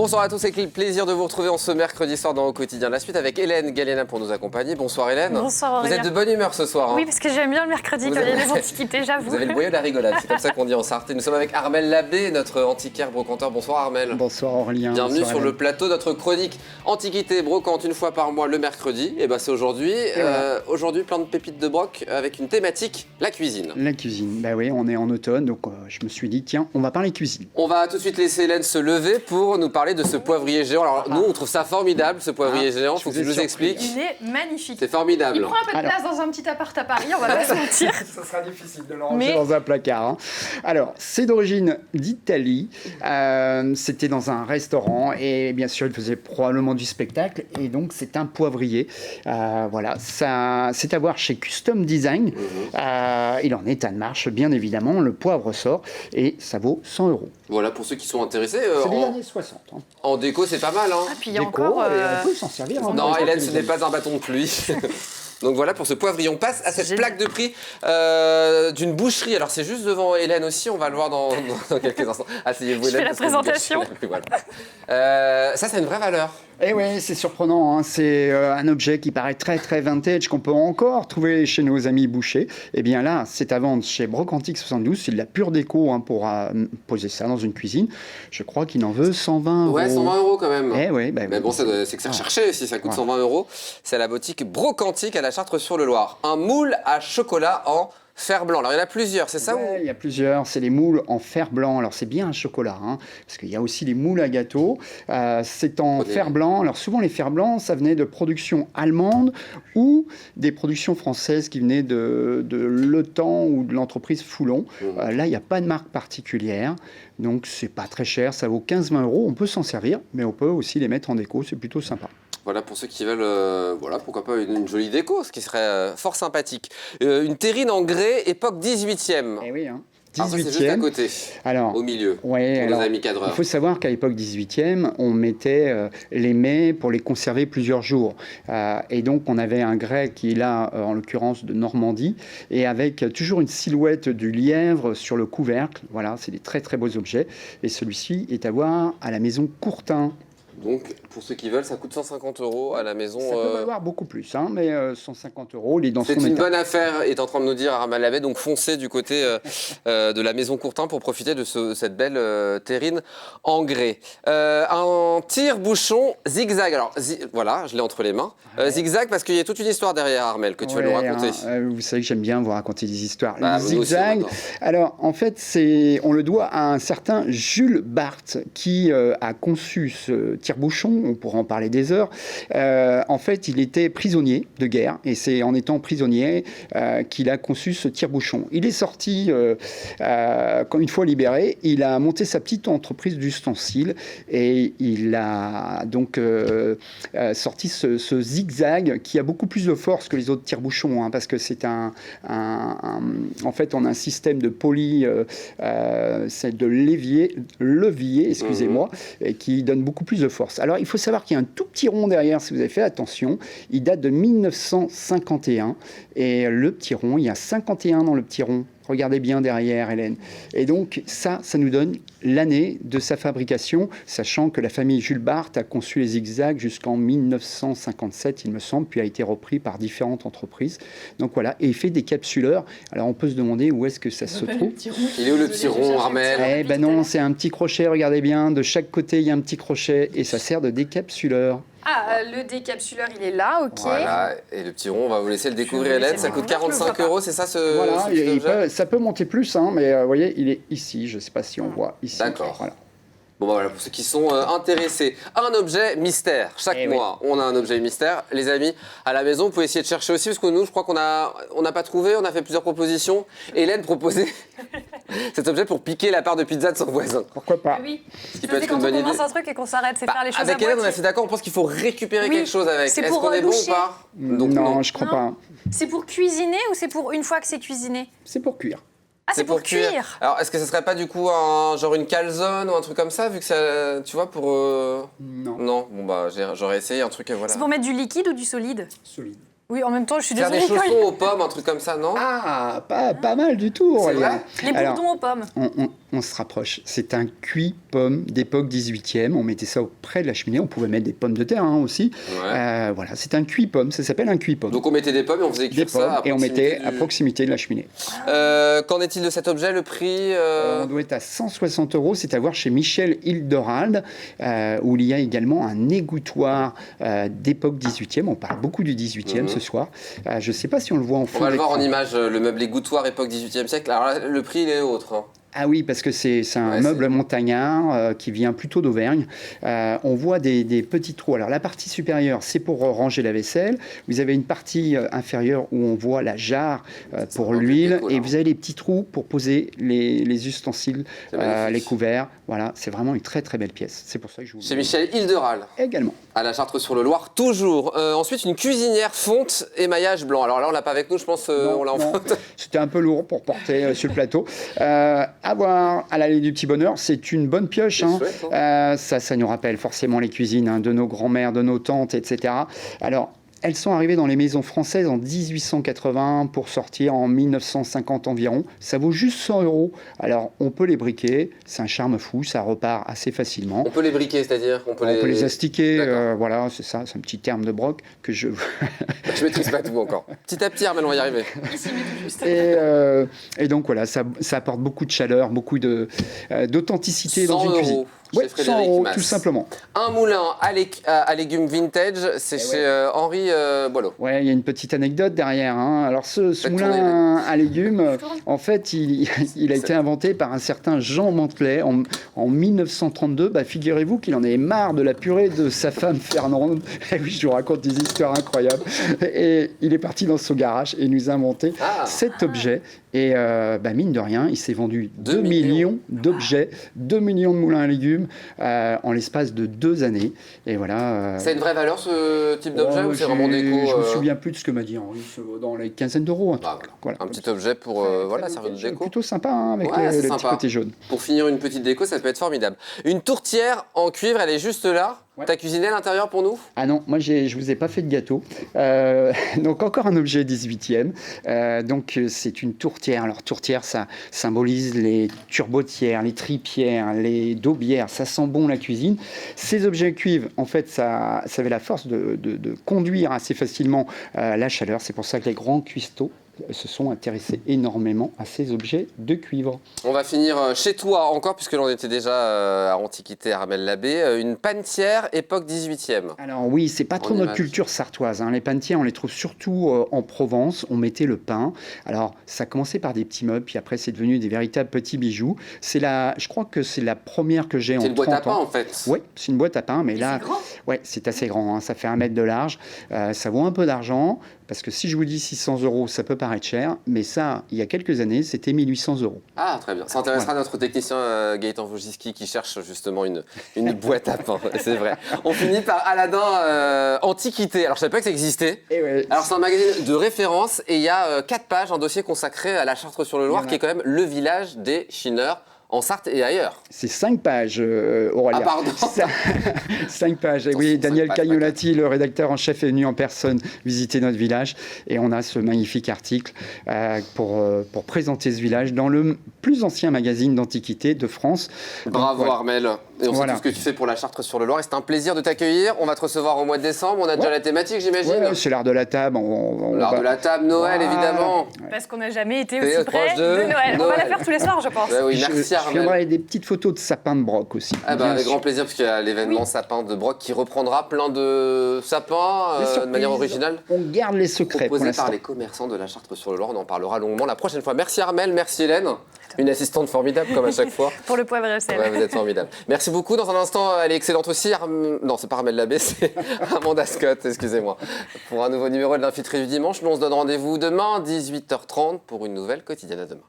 Bonsoir à tous, c'est le plaisir de vous retrouver en ce mercredi soir dans Au Quotidien. La suite avec Hélène Galliana pour nous accompagner. Bonsoir Hélène. Bonsoir Aurélien. Vous êtes de bonne humeur ce soir. Oui, parce que j'aime bien le mercredi quand il y a des antiquités, j'avoue. Vous avez le boyau de la rigolade, c'est comme ça qu'on dit en Sarthe. Nous sommes avec Armel Labbé, notre antiquaire brocanteur. Bonsoir Armel. Bonsoir Aurélien. Bienvenue bonsoir, sur Hélène. le plateau, notre chronique Antiquité brocante une fois par mois le mercredi. Et ben c'est aujourd'hui. Voilà. Aujourd'hui, plein de pépites de broc avec une thématique, la cuisine. La cuisine, bah oui, on est en automne, donc je me suis dit, tiens, on va parler cuisine. On va tout de suite laisser Hélène se lever pour nous parler de ce poivrier géant. Alors nous, on trouve ça formidable, ce poivrier géant. Il faut que tu nous expliques. Il est magnifique. C'est formidable. Il prend un peu de place dans un petit appart à Paris, on va pas se mentir. Ça sera difficile de le ranger dans un placard. Hein. Alors, c'est d'origine d'Italie. C'était dans un restaurant et bien sûr, il faisait probablement du spectacle. Et donc, c'est un poivrier. Voilà, ça, c'est à voir chez Custom Design. Il en est à de marche, bien évidemment. Le poivre sort et ça vaut 100 €. Voilà, pour ceux qui sont intéressés. C'est des années 60. Hein. En déco, c'est pas mal. Hein. Ah, puis il y a Déco, encore. et on peut s'en servir. Hein, Non, pour Hélène, les ce n'est amis. pas un bâton de pluie. Donc voilà pour ce poivrier. On passe à cette Génial. plaque de prix d'une boucherie. Alors c'est juste devant Hélène aussi, on va le voir dans quelques instants. Asseyez-vous Je Hélène. fais la parce que vous présentation. gâchez la pluie, voilà. Ça, c'est une vraie valeur. Eh ouais, c'est surprenant. Hein. C'est un objet qui paraît très très vintage qu'on peut encore trouver chez nos amis bouchers. Eh bien là, c'est à vendre chez Brocantique 72. C'est de la pure déco hein, pour poser ça dans une cuisine. Je crois qu'il en veut 120 €. Ouais, 120 € quand même. Eh ouais, bah, Mais bon, c'est que ça recherché si ça coûte 120 €. C'est à la boutique Brocantique à la Chartre-sur-le-Loir. Un moule à chocolat en fer blanc. Alors il y en a plusieurs, c'est ça Ouais, il y a plusieurs. C'est les moules en fer blanc. Alors c'est bien un chocolat, hein, parce qu'il y a aussi les moules à gâteau. C'est en fer blanc. Alors souvent les fers blancs, ça venait de productions allemandes ou des productions françaises qui venaient de l'OTAN ou de l'entreprise Foulon. Là, il n'y a pas de marque particulière. Donc c'est pas très cher. Ça vaut 15-20 €. On peut s'en servir, mais on peut aussi les mettre en déco. C'est plutôt sympa. Voilà, pour ceux qui veulent, voilà, pourquoi pas une jolie déco, ce qui serait fort sympathique. Une terrine en grès, époque 18e. Eh oui, hein. Alors ça, c'est juste à côté, Alors, au milieu, ouais, pour alors, nos amis il cadreurs. faut savoir qu'à l'époque 18e, on mettait les mets pour les conserver plusieurs jours. Et donc, on avait un grès qui est là, en l'occurrence de Normandie, et avec toujours une silhouette du lièvre sur le couvercle. Voilà, c'est des très très beaux objets. Et celui-ci est à voir à la maison Courtin. Donc, pour ceux qui veulent, ça coûte 150 € à la maison. Ça peut valoir beaucoup plus, hein, mais 150 €, il est dans C'est son une état. bonne affaire, est en train de nous dire Armel Labbé. Donc foncez du côté de la maison Courtin pour profiter de cette belle terrine en grès. Un tire-bouchon zigzag. Alors voilà, je l'ai entre les mains. Zigzag parce qu'il y a toute une histoire derrière Armel que tu veux nous raconter. Hein, vous savez que j'aime bien vous raconter des histoires. Bah, Le nous aussi, zigzag, maintenant. alors en fait, on le doit à un certain Jules Barthes qui a conçu ce tire-bouchon. On pourra en parler des heures. En fait, il était prisonnier de guerre et c'est en étant prisonnier qu'il a conçu ce tire-bouchon. Il est sorti, une fois libéré, il a monté sa petite entreprise d'ustensiles et il a donc sorti ce zigzag qui a beaucoup plus de force que les autres tire-bouchons, hein, parce que c'est en fait, on a un système de c'est de levier, excusez-moi, et qui donne beaucoup plus de force. Alors, il faut savoir qu'il y a un tout petit rond derrière, si vous avez fait attention. Il date de 1951. Et le petit rond, il y a 51 dans le petit rond. Regardez bien derrière, Hélène. Et donc, ça nous donne l'année de sa fabrication, sachant que la famille Jules Barthes a conçu les zigzags jusqu'en 1957, il me semble, puis a été repris par différentes entreprises. Donc voilà, et il fait des capsuleurs. Alors, on peut se demander où est-ce que ça se trouve. Il est où le petit rond, Armel? Eh ben non, c'est un petit crochet, regardez bien. De chaque côté, il y a un petit crochet et ça sert de décapsuleur. Ah, le décapsuleur, il est là, ok. Voilà, et le petit rond, on va vous laisser le découvrir, Je- Hélène. c'est Ça bon. coûte Je le 45 vois pas. €, c'est ça ce Voilà, ce petit objet ça peut monter plus, hein, mais vous voyez, il est ici. Je ne sais pas si on voit ici. D'accord. Voilà. Bon, bah voilà, pour ceux qui sont intéressés. Un objet mystère. Chaque Eh oui. mois, on a un objet mystère. Les amis, à la maison, vous pouvez essayer de chercher aussi, parce que nous, je crois qu'on n'a pas trouvé, on a fait plusieurs propositions. Hélène proposait cet objet pour piquer la part de pizza de son voisin. Pourquoi pas? Oui. qui peut être quand une bonne on commence idée. un truc et qu'on s'arrête, c'est Bah, faire les choses à avec Hélène, on est moitié. assez d'accord, on pense qu'il faut récupérer Oui, quelque chose avec. c'est Est-ce pour qu'on est bon ou loucher. pas? Donc, Non, je crois Non. pas. C'est pour cuisiner ou c'est pour une fois que c'est cuisiné? C'est pour cuire. Ah, c'est pour cuire. Alors, est-ce que ce serait pas du coup genre une calzone ou un truc comme ça, vu que ça, tu vois, pour... Non. Non, bon bah j'aurais essayé un truc, voilà. C'est pour mettre du liquide ou du solide? Solide. Oui, en même temps, je suis Faire des désolée. chaussons aux pommes, un truc comme ça, non? Ah, pas mal du tout. C'est Aurélien. vrai Les Alors, bourdons aux pommes. on se rapproche. C'est un cuit pomme d'époque 18e. On mettait ça auprès de la cheminée. On pouvait mettre des pommes de terre aussi. Ouais. Voilà, c'est un cuit pomme. Ça s'appelle un cuit pomme. Donc on mettait des pommes et on faisait cuire ça à et on mettait proximité à proximité de la cheminée. Qu'en est-il de cet objet, le prix On doit être à 160 €. C'est à voir chez Michel Hildorald, où il y a également un égouttoir d'époque 18e. On parle beaucoup du 18e ce soir. Je ne sais pas si on le voit en fond. On va le voir en d'écran. image, le meuble égouttoir époque 18e siècle. Alors là, le prix, il est autre. Hein. Ah oui, parce que c'est un meuble montagnard qui vient plutôt d'Auvergne. On voit des petits trous. Alors la partie supérieure, c'est pour ranger la vaisselle. Vous avez une partie inférieure où on voit la jarre pour l'huile. Et vous avez les petits trous pour poser les ustensiles, les couverts. Voilà, c'est vraiment une très très belle pièce. C'est pour ça que je vous... Chez Michel Hildorald. Également. À la Chartre-sur-le-Loir, toujours. Ensuite, une cuisinière fonte émaillage blanc. Alors là, on l'a pas avec nous, je pense, on l'a en fonte. C'était un peu lourd pour porter sur le plateau. À voir à l'allée du Petit Bonheur, c'est une bonne pioche. Hein. Chouette, hein. Ça nous rappelle forcément les cuisines de nos grands-mères, de nos tantes, etc. Alors, elles sont arrivées dans les maisons françaises en 1880 pour sortir en 1950 environ. Ça vaut juste 100 €. Alors, on peut les briquer. C'est un charme fou. Ça repart assez facilement. On peut les briquer, c'est-à-dire On peut les astiquer. Voilà, c'est ça. C'est un petit terme de broc que je... Je maîtrise pas tout encore. Petit à petit, Armelle, on va y arriver. Et donc, voilà, ça apporte beaucoup de chaleur, beaucoup d'authenticité dans 100 une cuisine. €. Oui, Chez 100 Frédéric €, Masse. tout simplement. Un moulin à légumes vintage, c'est chez Henri Boileau. Ouais, il y a une petite anecdote derrière. Hein. Alors, ce Faites moulin à légumes, en fait, il a été inventé par un certain Jean Mantelet en 1932. Bah, figurez-vous qu'il en avait marre de la purée de sa femme Fernande. Et oui, je vous raconte des histoires incroyables. Et il est parti dans son garage et nous a inventé cet objet. Et mine de rien, il s'est vendu 2 millions d'objets, 2 millions de moulins à légumes en l'espace de 2 années. Et voilà. Ça a une vraie valeur, ce type d'objet, ou c'est vraiment déco Je me souviens plus de ce que m'a dit Henri, dans les quinzaines d'euros. Voilà. Un petit objet pour servir de déco. Plutôt sympa, hein, avec Ouais, le petit côté jaune. Pour finir une petite déco, ça peut être formidable. Une tourtière en cuivre, elle est juste là. Ouais. T'as cuisiné à l'intérieur pour nous? Ah non, moi je vous ai pas fait de gâteau. Donc encore un objet 18e. Donc c'est une tourtière. Alors tourtière, ça symbolise les turbotières, les tripières, les daubières. Ça sent bon la cuisine. Ces objets cuivre, en fait, ça avait la force de conduire assez facilement la chaleur. C'est pour ça que les grands cuistots se sont intéressés énormément à ces objets de cuivre. On va finir chez toi encore, puisque l'on était déjà à Antiquité, à Armelle-l'Abbé. Une panetière époque 18e. Alors oui, c'est pas trop notre culture sartoise. Hein. Les panetières, on les trouve surtout en Provence. On mettait le pain. Alors ça a commencé par des petits meubles, puis après c'est devenu des véritables petits bijoux. Je crois que c'est la première que j'ai en 30 ans. C'est une boîte à pain en fait. Oui, c'est une boîte à pain, mais là, c'est grand. Ouais, c'est assez grand. Hein. Ça fait 1 mètre de large. Ça vaut un peu d'argent. Parce que si je vous dis 600 €, ça peut paraître cher, mais ça, il y a quelques années, c'était 1 800 €. Ah, très bien. Ça intéressera notre technicien Gaëtan Vogiski qui cherche justement une boîte à pain. C'est vrai. On finit par Aladin Antiquité. Alors, je ne savais pas que ça existait. Ouais. Alors, c'est un magazine de référence et il y a 4 pages, un dossier consacré à la Chartre-sur-le-Loir, qui est quand même le village des chineurs en Sarthe et ailleurs. C'est 5 pages, Aurélien. Ah, pardon. 5 pages. Et oui, Daniel Cagnolati, le rédacteur en chef, est venu en personne visiter notre village. Et on a ce magnifique article pour présenter ce village dans le plus ancien magazine d'antiquité de France. Bravo, voilà. Armelle. Et on sait tout ce que tu fais pour la Chartre-sur-le-Loir. Et c'est un plaisir de t'accueillir. On va te recevoir au mois de décembre. On a déjà la thématique, j'imagine. Ouais, c'est l'art de la table. L'art de la table, Noël, évidemment. Parce qu'on n'a jamais été Et aussi près de Noël. On va la faire tous les soirs, je pense. Bah oui, merci, Je Armelle. viendrai avec des petites photos de sapins de broc aussi. Ah bah, Bien avec sûr. grand plaisir, parce qu'il y a l'événement sapin de Broc qui reprendra plein de sapins Des de surprises. manière originale. On garde les secrets pour Proposé l'instant. par les commerçants de la Chartre-sur-le-Loir. On en parlera longuement la prochaine fois. Merci Armelle, merci Hélène. Une assistante formidable comme à chaque fois. Pour le poivre et le sel. Ouais, vous êtes formidable. Merci beaucoup. Dans un instant, elle est excellente aussi. Non, c'est pas Armelle-l'Abbé, c'est Amanda Scott, excusez-moi. Pour un nouveau numéro de l'Infiltré du dimanche. Nous, on se donne rendez-vous demain, 18h30, pour une nouvelle quotidienne à demain.